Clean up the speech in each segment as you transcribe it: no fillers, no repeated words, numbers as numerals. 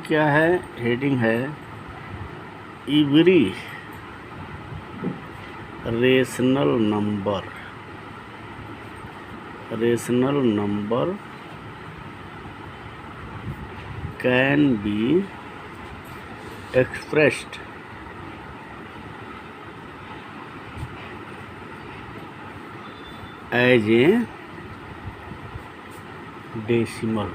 क्या है, हेडिंग है every rational number can be expressed as a decimal.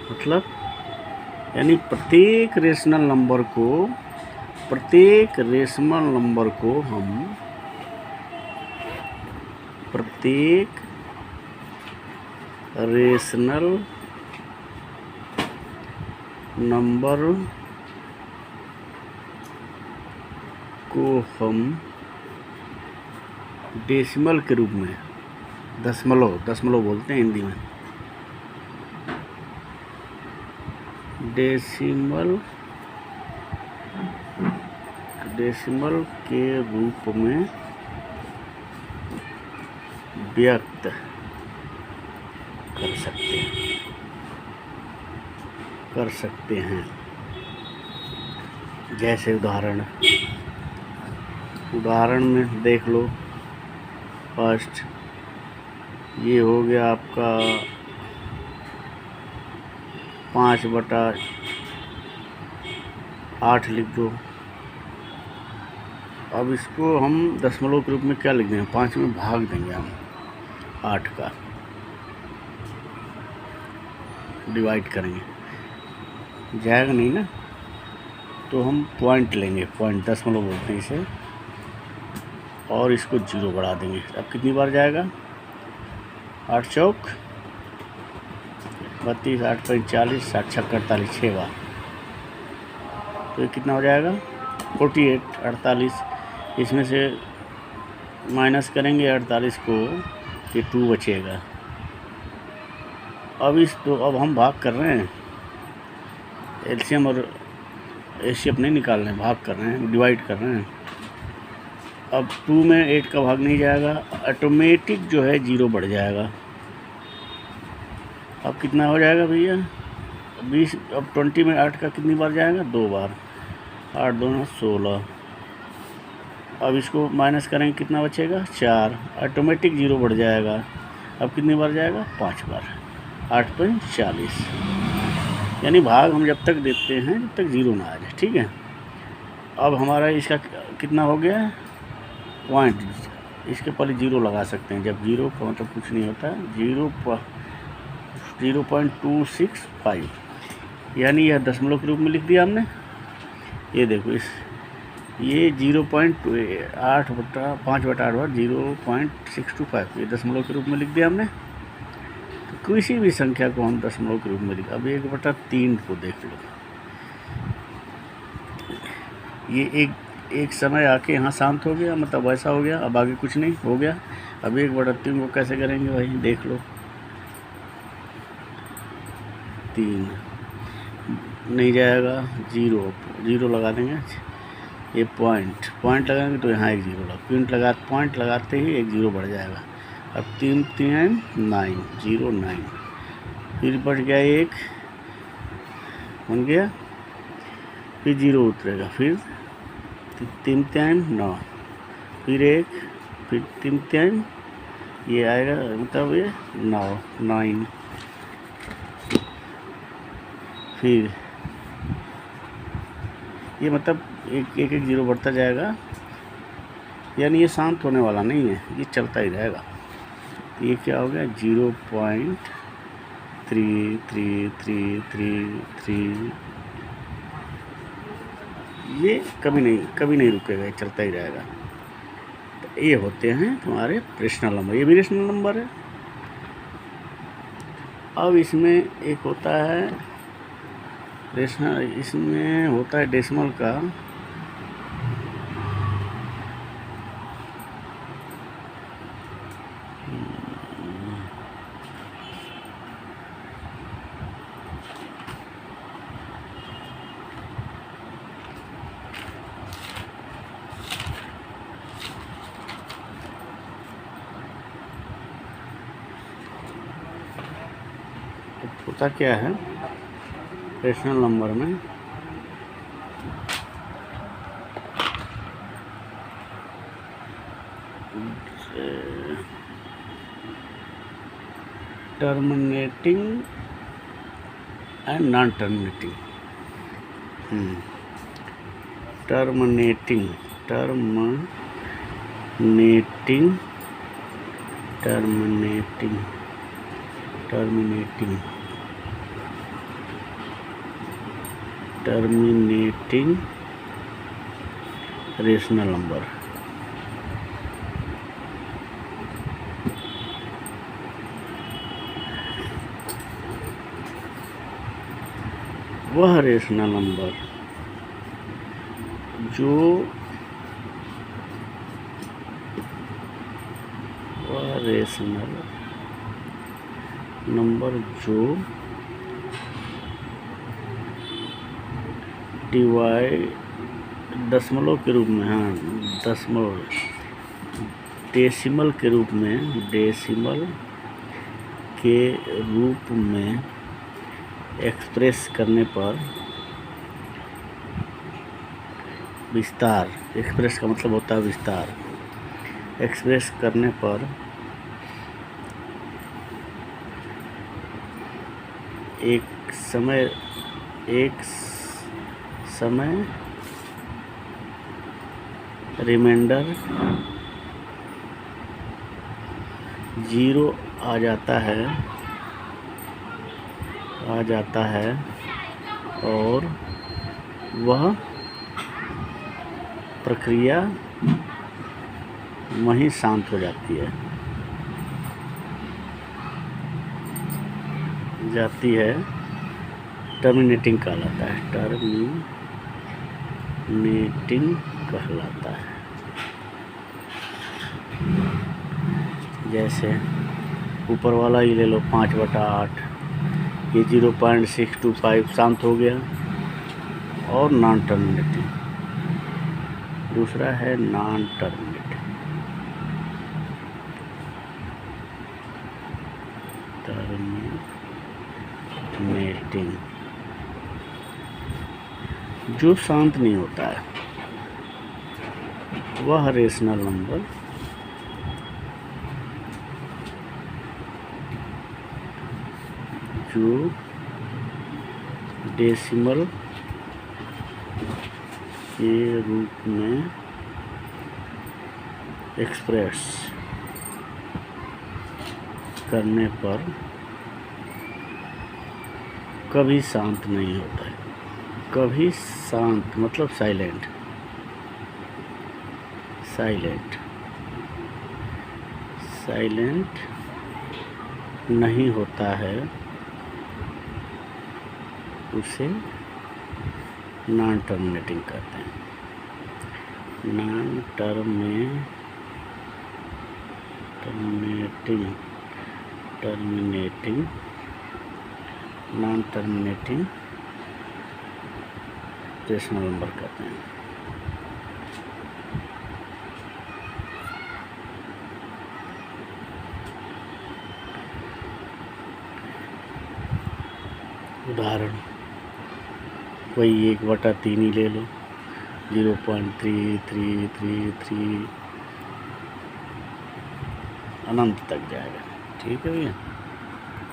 मतलब यानी प्रत्येक रेशनल नंबर को हम प्रत्येक रेशनल नंबर को हम डेसिमल के रूप में, दशमलव बोलते हैं हिंदी में, डेसिमल के रूप में व्यक्त कर सकते हैं। जैसे उदाहरण में देख लो। फर्स्ट ये हो गया आपका 5/8 लिख दो। अब इसको हम दशमलव के रूप में क्या लिख देंगे, 5 में भाग देंगे हम 8 का, डिवाइड करेंगे, जाएगा नहीं ना, तो हम पॉइंट लेंगे, पॉइंट दशमलव बोलते हैं इसे, और इसको 0 बढ़ा देंगे। अब कितनी बार जाएगा, 8 चौक 32, 8 5 40, 7 छक्का 48, 6 बार। तो ये कितना हो जाएगा, 48, 48। इसमें से माइनस करेंगे 48 को, ये 2 बचेगा। अब हम भाग कर रहे हैं, एलसीएम और एचसीएफ नहीं निकाल रहे हैं, भाग कर रहे हैं, डिवाइड कर रहे हैं। अब 2 में 8 का भाग नहीं जाएगा, ऑटोमेटिक जो है 0 बढ़ जाएगा। अब कितना हो जाएगा भैया, 20। अब 20 में 8 का कितनी बार जाएगा, 2 बार, 8 2 16। अब इसको माइनस करेंगे, कितना बचेगा, 4, ऑटोमेटिक 0 बढ़ जाएगा। अब कितनी बार जाएगा, 5 बार, 8 5 40। यानी भाग हम जब तक देते हैं जब तक 0 ना आ जाए, ठीक है। अब हमारा इसका कितना हो गया, पॉइंट, इसके पहले 0 लगा सकते हैं। जब 0 का मतलब कुछ नहीं होता, 0.265, यानी यह दशमलव के रूप में लिख दिया हमने। ये देखो, ये 0.8/5/8 0.625, ये दशमलव के रूप में लिख दिया हमने। तो किसी भी संख्या को हम दशमलव के रूप में लिख। अब 1/3 को देख लो, ये एक समय आके यहाँ शांत हो गया, मतलब वैसा हो गया, अब आगे कुछ नहीं हो गया। अब 1/3 को कैसे करेंगे भाई, देख लो, 3 नहीं जाएगा, 0 लगा देंगे। ये पॉइंट लगाएंगे तो यहाँ एक 0 लगा, पॉइंट लगाते ही एक 0 बढ़ जाएगा। अब 3 3 9, 0 9, फिर बढ़ गया 1 बन गया, फिर 0 उतरेगा, फिर 3 3 9, फिर 1, फिर 3 3, ये आएगा, मतलब ये 9, फिर ये मतलब एक 0 बढ़ता जाएगा। यानी ये शांत होने वाला नहीं है, ये चलता ही रहेगा। ये क्या हो गया, 0.333333, ये कभी नहीं रुकेगा, ये चलता ही रहेगा। तो ये होते हैं तुम्हारे रेशनल नंबर, ये भी रेशनल नंबर है। अब इसमें एक होता है रेशनल, इसमें होता है डेसिमल का होता क्या है रेशनल नंबर में, terminating and non terminating. Terminating rational number. वह रेशनल नंबर जो दशमलव के रूप में, डेसिमल के रूप में एक्सप्रेस करने पर विस्तार, एक्सप्रेस का मतलब होता है विस्तार, एक्सप्रेस करने पर एक समय रिमाइंडर 0 आ जाता है और वह प्रक्रिया वहीं शांत हो जाती है, टर्मिनेटिंग कहलाता है। जैसे ऊपर वाला ही ले लो 5/8, ये 0.625 शांत हो गया। और नॉन टर्मिनेटिंग, दूसरा है नॉन टर्मिनेटिंग। जो शांत नहीं होता है, वह रेशनल नंबर जो डेसिमल के रूप में एक्सप्रेस करने पर कभी शांत नहीं होता है। कभी शांत मतलब साइलेंट नहीं होता है, उसे नॉन टर्मिनेटिंग कहते हैं। नॉन टर्मिनेटिंग रेशनल नंबर कहते हैं। उदाहरण कोई 1/3 ही ले लो, 0.3333 अनंत तक जाएगा। ठीक है भैया।